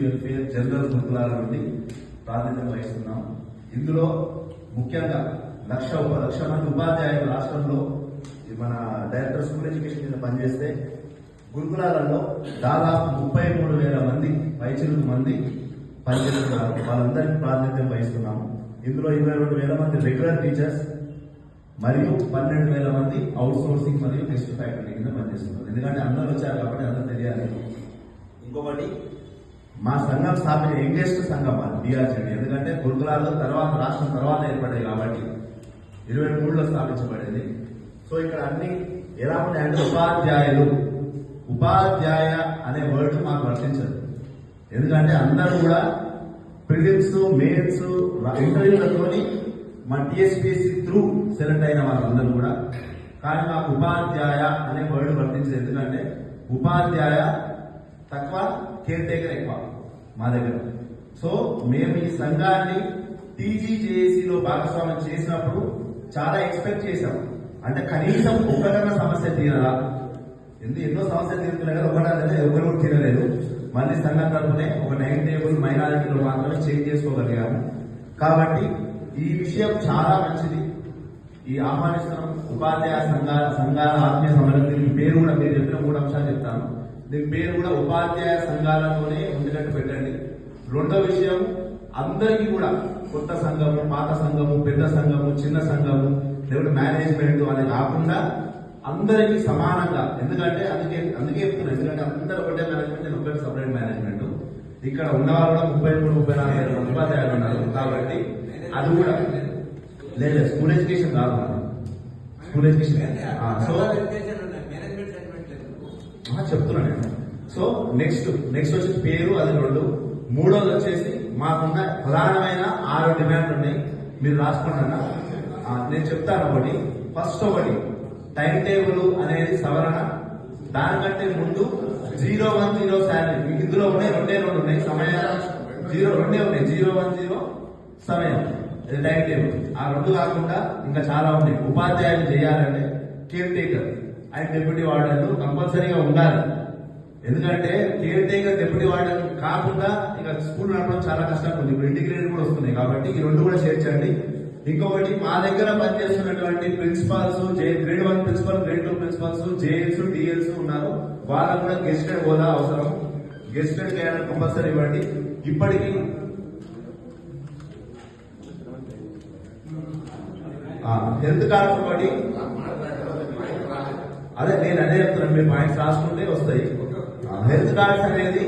Welfare general గురుకులాల నుండి ప్రాతినిధ్యం వహిస్తున్నాం. ఇందులో ముఖ్యంగా లక్ష మంది ఉపాధ్యాయులు రాష్ట్రంలో మన డైరెక్టర్ స్కూల్ ఎడ్యుకేషన్ కింద పనిచేస్తే గురుకులాలలో దాదాపు 33,000 మంది పైచిలుకు మంది పనిచేస్తున్నారు. వాళ్ళందరికీ ప్రాతినిధ్యం వహిస్తున్నాము. ఇందులో 22,000 మంది రెగ్యులర్ టీచర్స్ మరియు 12,000 మంది అవుట్ సోర్సింగ్ మరియు గెస్ట్ ఫ్యాకల్టీ కింద పనిచేస్తున్నారు. ఎందుకంటే అందరూ వచ్చారు కాబట్టి అందరూ తెలియాలి. ఇంకొకటి మా సంఘం స్థాపించిన యంగెస్ట్ సంఘం అది డిఆర్జెడ్. ఎందుకంటే గురుకులాలు తర్వాత రాష్ట్రం తర్వాత ఏర్పడ్డాయి కాబట్టి 23లో స్థాపించబడేది. సో ఇక్కడ అన్ని ఎలా ఉన్నాయంటే ఉపాధ్యాయ అనే వర్డ్ మాకు వర్తించదు. ఎందుకంటే అందరూ కూడా ప్రిలిమ్స్ మెయిన్స్ ఇంటర్వ్యూలతోని మా టీఎస్పీఎస్సీ త్రూ సెలెక్ట్ అయిన వాళ్ళందరూ కూడా. కానీ మాకు ఉపాధ్యాయ అనే వర్డ్ వర్తించదు. ఎందుకంటే ఉపాధ్యాయ తక్కువ, కేర్ టేకర్ ఎక్కువ మా దగ్గర. సో మేము ఈ సంఘాన్ని టీజీజేఏసీలో భాగస్వామ్యం చేసినప్పుడు చాలా ఎక్స్పెక్ట్ చేశాం. అంటే కనీసం ఒకటన్న సమస్య తీరదా, ఎన్నో సమస్యలు తీరుతున్నాయి కదా, ఒకటనే ఎవరు కూడా తీరలేదు. మళ్ళీ సంఘం తరఫునే ఒక 9 టేబుల్ మైనారిటీలో మాత్రమే చేంజ్ చేసుకోగలిగాము. కాబట్టి ఈ విషయం చాలా మంచిది. ఈ ఆహ్వానిస్తున్నాం ఉపాధ్యాయ సంఘాల ఆత్మీయ సమ్మేళనం. దీని పేరు కూడా మీరు చెప్పిన 3 అంశాలు చెప్తాను. దీని పేరు కూడా ఉపాధ్యాయ సంఘాలతోనే ఉండేటట్టు పెట్టండి. రెండో విషయం, అందరికీ కూడా కొత్త సంఘము, పాత సంఘము, పెద్ద సంఘము, చిన్న సంఘము, లేకపోతే మేనేజ్మెంట్ అని కాకుండా అందరికీ సమానంగా. ఎందుకంటే అందుకే చెప్తున్నాను. ఎందుకంటే అందరూ ఒకటే మేనేజ్మెంట్, నేను ఒకటి సపరేట్ మేనేజ్మెంట్. ఇక్కడ ఉన్నవాళ్ళు కూడా 33-34 ఉపాధ్యాయులు ఉన్నారు. కాబట్టి అది కూడా లేదు, స్కూల్ ఎడ్యుకేషన్ కాదు, స్కూల్ ఎడ్యుకేషన్. సో చెప్తున్నాను నేను. సో నెక్స్ట్ వచ్చేసి పేరు, అది 2. మూడోది వచ్చేసి మాకున్న ప్రధానమైన 6 డిమాండ్లు ఉన్నాయి. మీరు రాసుకుంటున్నా, నేను చెప్తాను. ఫస్ట్ టైం టేబుల్ అనేది సవరణ. దానికంటే ముందు 010 శాలరీ. ఇందులో ఉన్నాయి 2 ఉన్నాయి సమయాలు. 2 ఉన్నాయి, 010 సమయం టైం టేబుల్. ఆ 2 కాకుండా ఇంకా చాలా ఉన్నాయి. ఉపాధ్యాయులు చేయాలంటే కేర్ టేకర్ అండ్ డెప్యూటీ వార్డెన్లు కంపల్సరీగా ఉండాలి. ఎందుకంటే కేర్ టేకర్, డెప్యూటీ వార్డెన్ కాకుండా ఇక స్కూల్ నడపడం చాలా కష్టంగా ఉంది. ఇప్పుడు ఇంటిగ్రేటెడ్ కూడా వస్తున్నాయి కాబట్టి ఈ 2 కూడా చేర్చండి. ఇంకొకటి, మా దగ్గర పనిచేస్తున్నటువంటి principals, grade 1 principal, grade 2 principals, JLs, DLs ఉన్నారు. వాళ్ళకు కూడా గెస్టెడ్ హోదా అవసరం. గెస్టెడ్ క్యాడర్ కంపల్సరీ ఇవ్వండి. ఇప్పటికీ హెల్త్ కార్డ్స్ ఒకటి, నేను అదే చెప్తున్నాను. మీరు పాయింట్స్ రాసుకుంటే వస్తాయి. హెల్త్ కార్డ్స్ అనేది